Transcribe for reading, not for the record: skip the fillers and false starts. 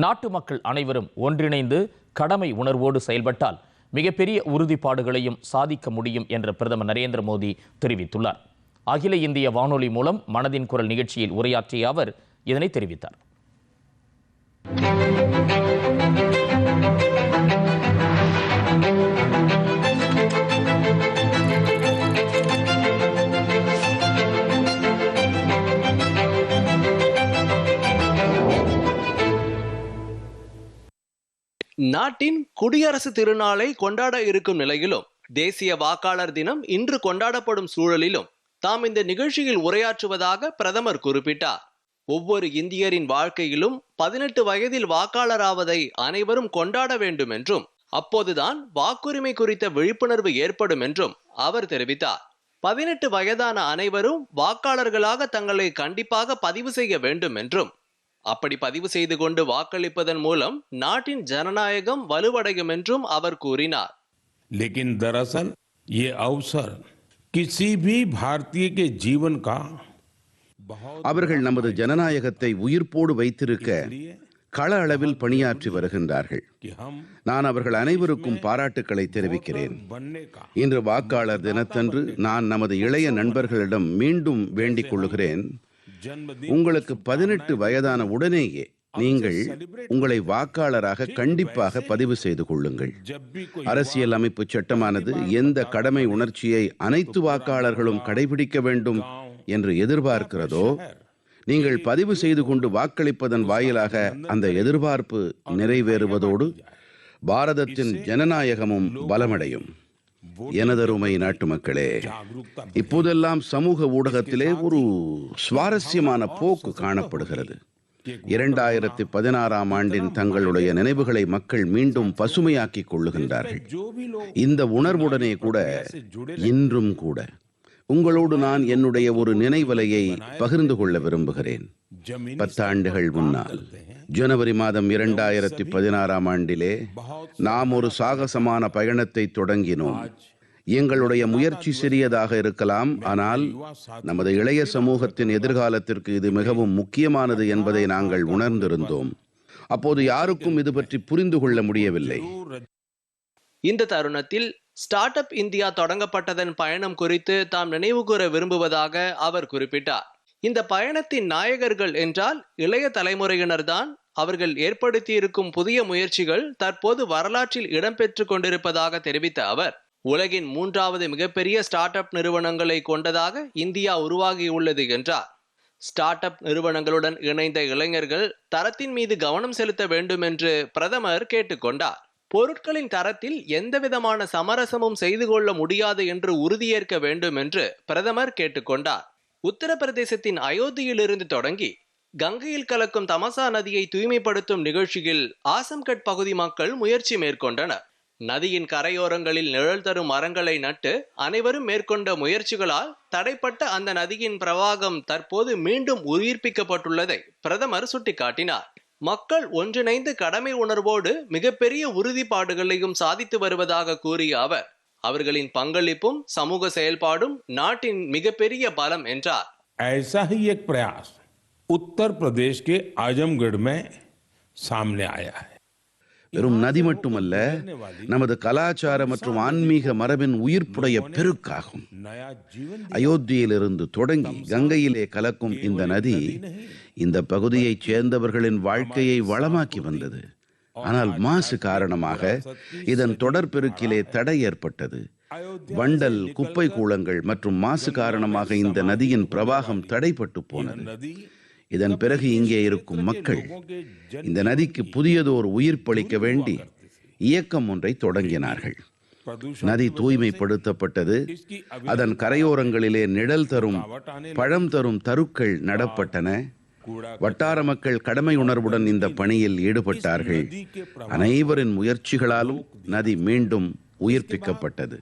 நாட்டு மக்கள் அனைவரும் ஒன்றிணைந்து கடமை உணர்வோடு செயல்பட்டால் மிகப்பெரிய உறுதிப்பாடுகளையும் சாதிக்க முடியும் என்ற பிரதமர் நரேந்திர மோடி தெரிவித்துள்ளார். அகில இந்திய வானொலி மூலம் மனதின் குரல் நிகழ்ச்சியில் உரையாற்றிய அவர் இதனை தெரிவித்தார். நாட்டின் குடியரசு திருநாளை கொண்டாட இருக்கும் நிலையிலும் தேசிய வாக்காளர் தினம் இன்று கொண்டாடப்படும் சூழலிலும் தாம் இந்த நிகழ்ச்சியில் உரையாற்றுவதாக பிரதமர் குறிப்பிட்டார். ஒவ்வொரு இந்தியரின் வாழ்க்கையிலும் 18 வயதில் வாக்காளராவதை அனைவரும் கொண்டாட வேண்டும் என்றும் அப்போதுதான் வாக்குரிமை குறித்த விழிப்புணர்வு ஏற்படும் என்றும் அவர் தெரிவித்தார். 18 வயதான அனைவரும் வாக்காளர்களாக தங்களை கண்டிப்பாக பதிவு செய்ய வேண்டும் என்றும் அப்படி பதிவு செய்து கொண்டு வாக்களிப்பதன் மூலம் நாட்டின் ஜனநாயகம் வலுவடையும் என்றும் அவர் கூறினார். लेकिन दरअसल ये अवसर किसी भी भारतीय के जीवन का அவர்கள் நமது ஜனநாயகத்தை உயிர்ப்போடு வைத்திருக்க கள அளவில் பணியாற்றி வருகின்றார்கள். நான் அவர்கள் அனைவருக்கும் பாராட்டுக்களை தெரிவிக்கிறேன். இன்று வாக்காளர் தினத்தன்று நான் நமது இளைய நண்பர்களிடம் மீண்டும் வேண்டிக் கொள்கிறேன், உங்களுக்கு 18 வயதான உடனேயே நீங்கள் உங்களை வாக்காளராக கண்டிப்பாக பதிவு செய்து கொள்ளுங்கள். அரசியல் அமைப்பு சட்டமானது எந்த கடமை உணர்ச்சியை அனைத்து வாக்காளர்களும் கடைபிடிக்க வேண்டும் என்று எதிர்பார்க்கிறதோ, நீங்கள் பதிவு செய்து கொண்டு வாக்களிப்பதன் வாயிலாக அந்த எதிர்பார்ப்பு நிறைவேறுவதோடு பாரதத்தின் ஜனநாயகமும் பலமடையும். எனதருமை நாட்டு மக்களே, இப்போதெல்லாம் சமூக ஊடகத்திலே ஒரு சுவாரஸ்யமான போக்கு காணப்படுகிறது. 2016ஆம் ஆண்டின் தங்களுடைய நினைவுகளை மக்கள் மீண்டும் பசுமையாக்கிக் கொள்ளுகின்றார்கள். இந்த உணர்வுடனே கூட இன்றும் கூட உங்களோடு நான் என்னுடைய ஒரு நினைவலையை பகிர்ந்து கொள்ள விரும்புகிறேன். 10 ஆண்டுகள் முன்னால் ஜனவரி மாதம் 2016ஆம் ஆண்டிலே நாம் ஒரு சாகசமான பயணத்தை தொடங்கினோம். எங்களுடைய முயற்சி சிறியதாக இருக்கலாம், ஆனால் நமது இளைய சமூகத்தின் எதிர்காலத்திற்கு இது மிகவும் முக்கியமானது என்பதை நாங்கள் உணர்ந்திருந்தோம். அப்போது யாருக்கும் இது பற்றி புரிந்து கொள்ள முடியவில்லை. இந்த தருணத்தில் ஸ்டார்ட் அப் இந்தியா தொடங்கப்பட்டதன் பயணம் குறித்து தாம் நினைவு கூற விரும்புவதாக அவர் குறிப்பிட்டார். இந்த பயணத்தின் நாயகர்கள் என்றால் இளைய தலைமுறையினர் தான். அவர்கள் ஏற்படுத்தியிருக்கும் புதிய முயற்சிகள் தற்போது வரலாற்றில் இடம்பெற்று கொண்டிருப்பதாக தெரிவித்த அவர், உலகின் 3வது மிகப்பெரிய ஸ்டார்ட் அப் நிறுவனங்களை கொண்டதாக இந்தியா உருவாகியுள்ளது என்றார். ஸ்டார்ட் அப் நிறுவனங்களுடன் இணைந்த இளைஞர்கள் தரத்தின் மீது கவனம் செலுத்த வேண்டும் என்று பிரதமர் கேட்டுக்கொண்டார். பொருட்களின் தரத்தில் எந்தவிதமான சமரசமும் செய்து கொள்ள முடியாது என்று உறுதியேற்க வேண்டும் என்று பிரதமர் கேட்டுக்கொண்டார். உத்தரப்பிரதேசத்தின் அயோத்தியிலிருந்து தொடங்கி கங்கையில் கலக்கும் தமசா நதியை தூய்மைப்படுத்தும் நிகழ்ச்சியில் ஆசம்கட் பகுதி மக்கள் முயற்சி மேற்கொண்டனர். நதியின் கரையோரங்களில் நிழல் தரும் மரங்களை நட்டு அனைவரும் மேற்கொண்ட முயற்சிகளால் தடைப்பட்ட அந்த நதியின் பிரவாகம் தற்போது மீண்டும் உயிர்ப்பிக்கப்பட்டுள்ளதை பிரதமர் சுட்டிக்காட்டினார். மக்கள் ஒன்றிணைந்து கடமை உணர்வோடு மிகப்பெரிய உறுதிப்பாடுகளையும் சாதித்து வருவதாக கூறிய அவர், அவர்களின் பங்களிப்பும் சமூக செயல்பாடும் நாட்டின் மிகப்பெரிய பலம் என்றார். ऐसा ही एक प्रयास उत्तर प्रदेश के आजमगढ़ में सामने आया है. வெறும் நதி மட்டுமல்ல, நமது கலாச்சார மற்றும் ஆன்மீக மரபின் உயிர்ப்புடைய பெருக்காகும். அயோத்தியிலிருந்து தொடங்கி கங்கையிலே கலக்கும் இந்த நதி இந்த பகுதியைச் சேர்ந்தவர்களின் வாழ்க்கையை வளமாக்கி வந்தது. ஆனால் மாசு காரணமாக இதன் தொடர்பெருக்கிலே தடை ஏற்பட்டது. வண்டல், குப்பை கூளங்கள் மற்றும் மாசு காரணமாக இந்த நதியின் பிரவாகம் தடைப்பட்டு போனது. இதன் பிறகு இங்கே இருக்கும் மக்கள் இந்த நதிக்கு புதியதோர் உயிர்ப்பளிக்க வேண்டி இயக்கம் ஒன்றை தொடங்கினார்கள். நதி தூய்மைப்படுத்தப்பட்டது. அதன் கரையோரங்களிலே நிழல் தரும், பழம் தரும் தருக்கள் நடப்பட்டன. வட்டார மக்கள் கடமை உணர்வுடன் இந்த பணியில் ஈடுபட்டார்கள். அனைவரின் முயற்சிகளாலும் நதி மீண்டும் உயிர்ப்பிக்கப்பட்டது.